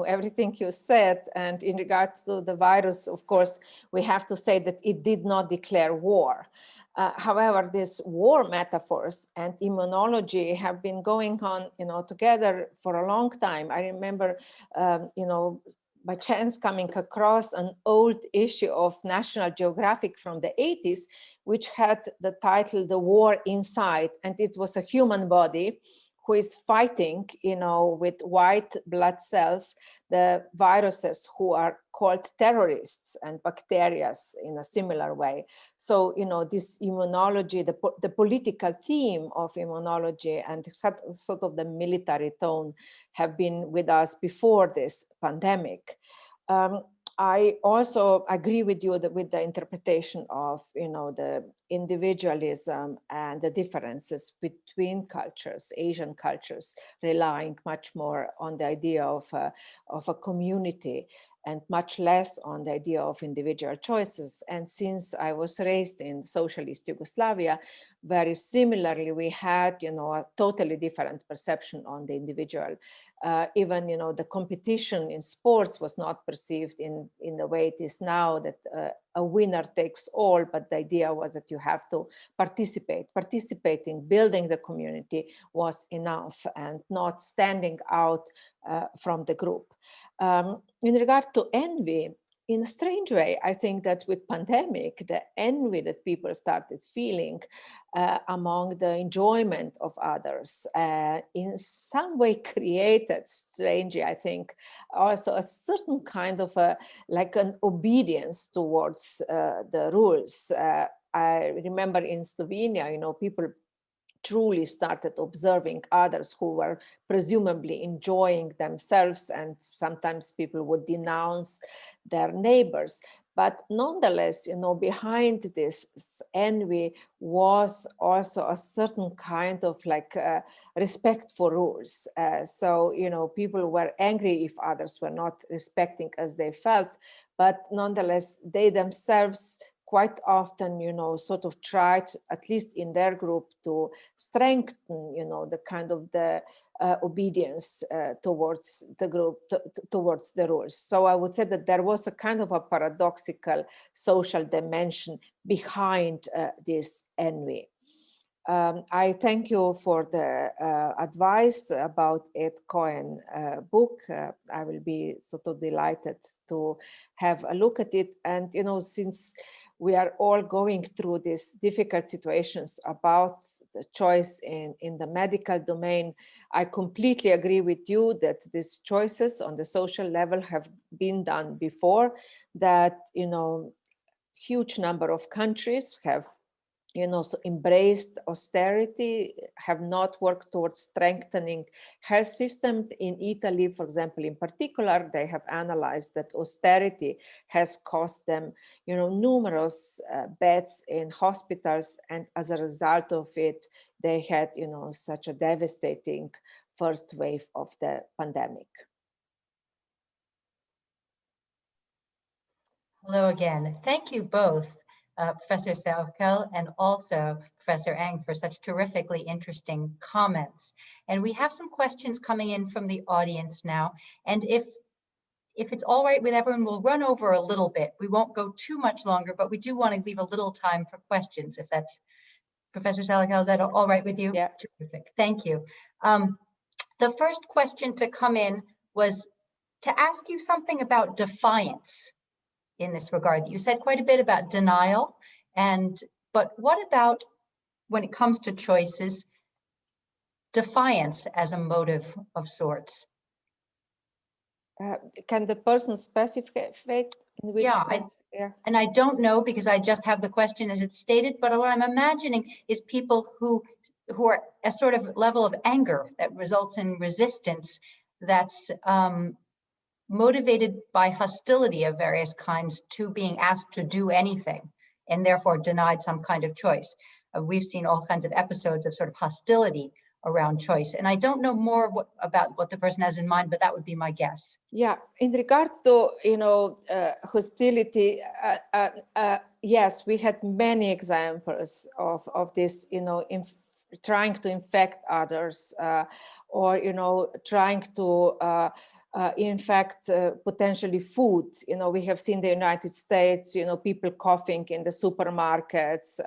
everything you said. And in regards to the virus, of course, we have to say that it did not declare war. However, these war metaphors and immunology have been going on, together for a long time. I remember, by chance coming across an old issue of National Geographic from the 80s, which had the title "The War Inside," and it was a human body who is fighting, with white blood cells, the viruses who are called terrorists, and bacteria in a similar way. So, this immunology, the political theme of immunology and sort of the military tone have been with us before this pandemic. I also agree with you with the interpretation of, the individualism and the differences between cultures, Asian cultures, relying much more on the idea of a community and much less on the idea of individual choices. And since I was raised in socialist Yugoslavia, very similarly, we had, a totally different perception on the individual. Even, the competition in sports was not perceived in the way it is now, that a winner takes all, but the idea was that you have to participate. Participate in building the community was enough, and not standing out from the group. In regard to envy, in a strange way, I think that with pandemic, the envy that people started feeling among the enjoyment of others in some way created, strangely, I think, also a certain kind of like an obedience towards the rules. I remember in Slovenia, people truly started observing others who were presumably enjoying themselves, and sometimes people would denounce their neighbors. But nonetheless, behind this envy was also a certain kind of like respect for rules. So, people were angry if others were not respecting as they felt, but nonetheless, they themselves quite often, sort of tried, at least in their group, to strengthen, the kind of the obedience towards the group, towards the rules. So I would say that there was a kind of a paradoxical social dimension behind this envy. I thank you for the advice about Ed Cohen book. I will be sort of delighted to have a look at it. And, since we are all going through these difficult situations about the choice in the medical domain, I completely agree with you that these choices on the social level have been done before, that, huge number of countries have so embraced austerity, have not worked towards strengthening health system. In Italy, for example, in particular, they have analyzed that austerity has cost them, numerous beds in hospitals, and as a result of it, they had, such a devastating first wave of the pandemic. Hello again. Thank you both, Professor Salecl and also Professor Ang, for such terrifically interesting comments. And we have some questions coming in from the audience now. And if it's all right with everyone, we'll run over a little bit. We won't go too much longer, but we do want to leave a little time for questions, if that's, Professor Salecl, is that all right with you? Yeah. Terrific. Thank you. The first question to come in was to ask you something about defiance in this regard. You said quite a bit about denial, but what about when it comes to choices, defiance as a motive of sorts? Can the person specify in which sense? And I don't know because I just have the question as it's stated, but what I'm imagining is people who are a sort of level of anger that results in resistance that's motivated by hostility of various kinds to being asked to do anything and therefore denied some kind of choice. We've seen all kinds of episodes of sort of hostility around choice. And I don't know more about what the person has in mind, but that would be my guess. Yeah, in regard to, hostility, yes, we had many examples of this, trying to infect others or, trying to infect potentially food. We have seen the United States, people coughing in the supermarkets.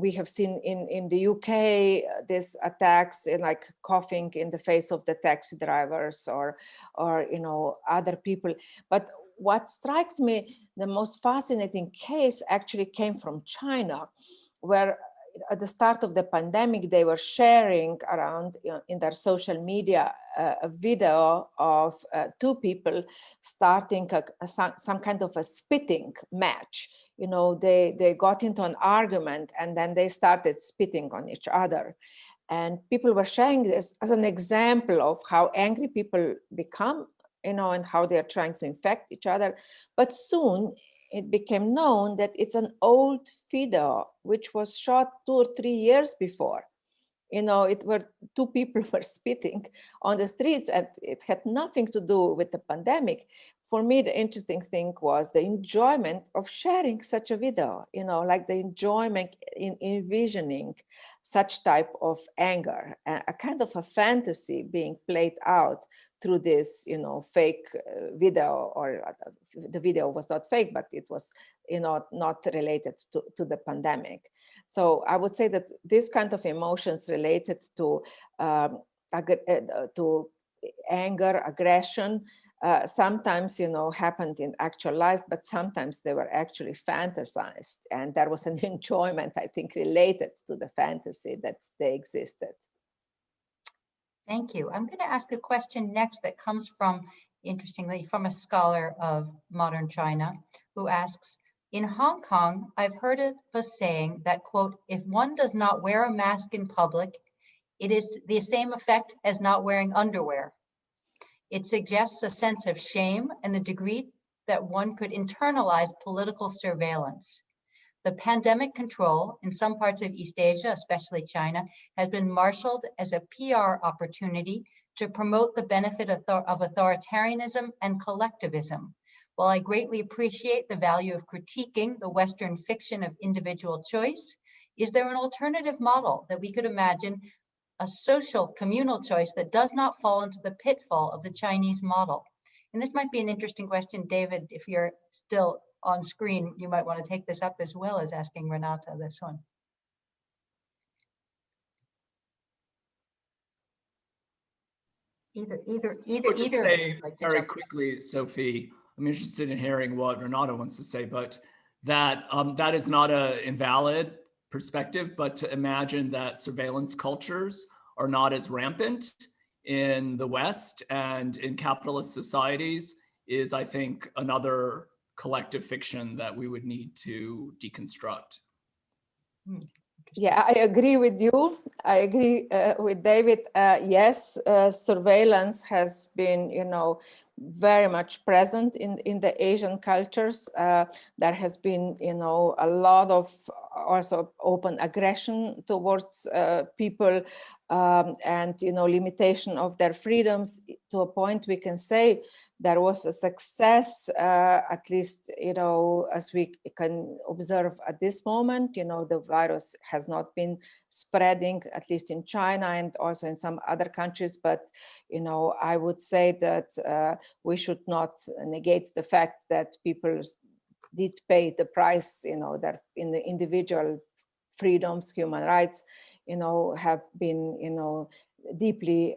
We have seen in the UK, these attacks in like coughing in the face of the taxi drivers or other people. But what struck me, the most fascinating case actually came from China, where at the start of the pandemic, they were sharing around in their social media a video of two people starting some kind of a spitting match. They got into an argument and then they started spitting on each other. And people were sharing this as an example of how angry people become, and how they are trying to infect each other. But soon, it became known that it's an old video which was shot 2 or 3 years before. It were two people were spitting on the streets, and it had nothing to do with the pandemic. For me, the interesting thing was the enjoyment of sharing such a video, like the enjoyment in envisioning such type of anger, a kind of a fantasy being played out through this, fake video, or the video was not fake, but it was, not related to the pandemic. So I would say that this kind of emotions related to anger, aggression, sometimes, happened in actual life, but sometimes they were actually fantasized. And there was an enjoyment, I think, related to the fantasy that they existed. Thank you. I'm going to ask a question next that comes from, interestingly, from a scholar of modern China who asks, in Hong Kong, I've heard of a saying that, quote, if one does not wear a mask in public, it is the same effect as not wearing underwear. It suggests a sense of shame and the degree that one could internalize political surveillance. The pandemic control in some parts of East Asia, especially China, has been marshaled as a PR opportunity to promote the benefit of authoritarianism and collectivism. While I greatly appreciate the value of critiquing the Western fiction of individual choice, is there an alternative model that we could imagine, a social communal choice that does not fall into the pitfall of the Chinese model? And this might be an interesting question, David, if you're still on screen, you might want to take this up as well as asking Renata this one. Either. Say very quickly, Sophie, I'm interested in hearing what Renata wants to say, but that that is not an invalid perspective, but to imagine that surveillance cultures are not as rampant in the West and in capitalist societies is, I think, another collective fiction that we would need to deconstruct. Yeah, I agree with you. I agree with David. Yes, surveillance has been, very much present in the Asian cultures. There has been, a lot of also open aggression towards people and, limitation of their freedoms. To a point we can say there was a success, at least, as we can observe at this moment, the virus has not been spreading, at least in China and also in some other countries. But, I would say that we should not negate the fact that people did pay the price, that in the individual freedoms, human rights, have been, deeply,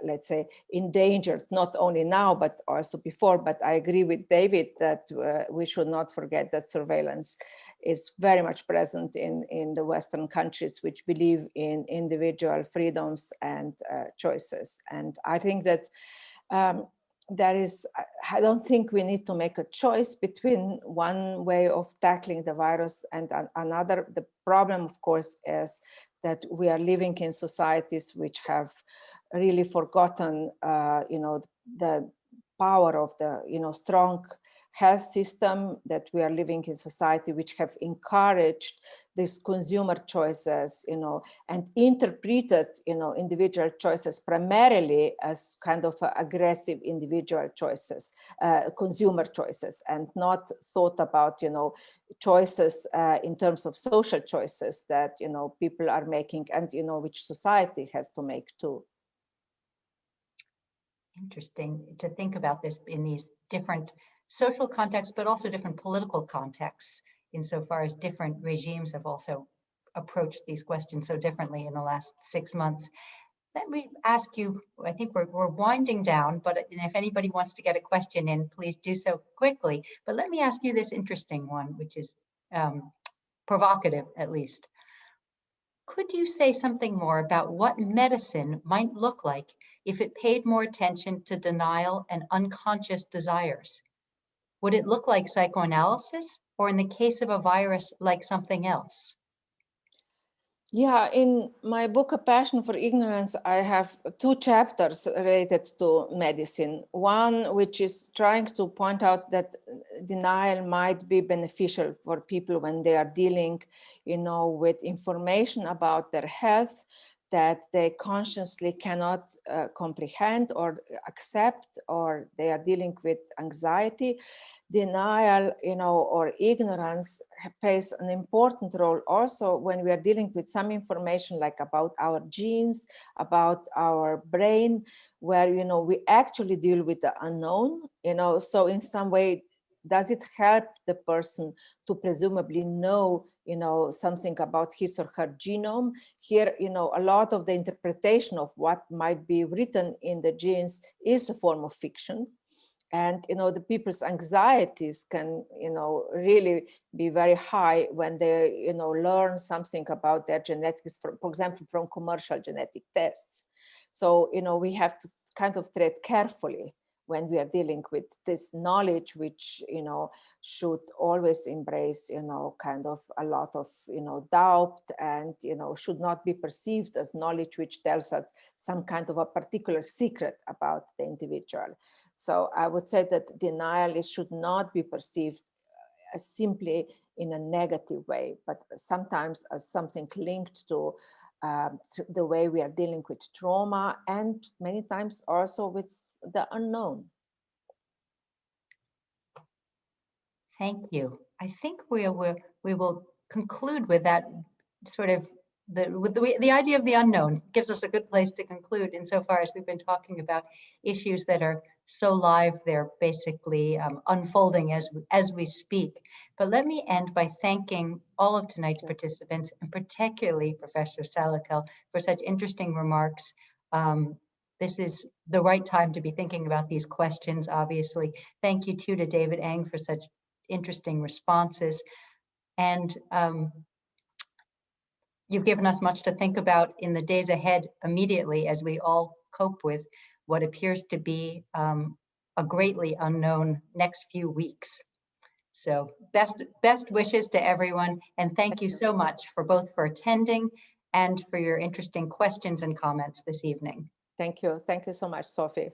let's say, endangered, not only now, but also before. But I agree with David that we should not forget that surveillance is very much present in the Western countries, which believe in individual freedoms and choices. And I think that I don't think we need to make a choice between one way of tackling the virus and another. The problem, of course, is that we are living in societies which have really forgotten, the power of the, strong health system, that we are living in society which have encouraged these consumer choices, and interpreted, individual choices primarily as kind of aggressive individual choices, consumer choices, and not thought about, choices in terms of social choices that, people are making and, which society has to make too. Interesting to think about this in these different social contexts, but also different political contexts, insofar as different regimes have also approached these questions so differently in the last 6 months. Let me ask you, I think we're winding down, but if anybody wants to get a question in, please do so quickly. But let me ask you this interesting one, which is provocative, at least. Could you say something more about what medicine might look like if it paid more attention to denial and unconscious desires? Would it look like psychoanalysis, or in the case of a virus, like something else? Yeah, in my book, A Passion for Ignorance, I have 2 chapters related to medicine. One, which is trying to point out that denial might be beneficial for people when they are dealing, with information about their health that they consciously cannot comprehend or accept, or they are dealing with anxiety. Denial, or ignorance plays an important role also when we are dealing with some information like about our genes, about our brain, where, we actually deal with the unknown, so in some way, does it help the person to presumably know, something about his or her genome? Here, a lot of the interpretation of what might be written in the genes is a form of fiction. And, the people's anxieties can, really be very high when they, learn something about their genetics, for example, from commercial genetic tests. So, we have to kind of tread carefully when we are dealing with this knowledge, which, should always embrace, kind of a lot of, doubt, and, should not be perceived as knowledge which tells us some kind of a particular secret about the individual. So I would say that denial should not be perceived as simply in a negative way, but sometimes as something linked to the way we are dealing with trauma, and many times also with the unknown. Thank you. I think we will conclude with that sort of the idea of the unknown gives us a good place to conclude, insofar as we've been talking about issues that are so live, they're basically unfolding as we speak. But let me end by thanking all of tonight's participants, and particularly Professor Salecl, for such interesting remarks. This is the right time to be thinking about these questions, obviously. Thank you too to David Eng for such interesting responses. And you've given us much to think about in the days ahead, immediately, as we all cope with what appears to be a greatly unknown next few weeks. So best wishes to everyone. And thank you so much for both for attending and for your interesting questions and comments this evening. Thank you. Thank you so much, Sophie.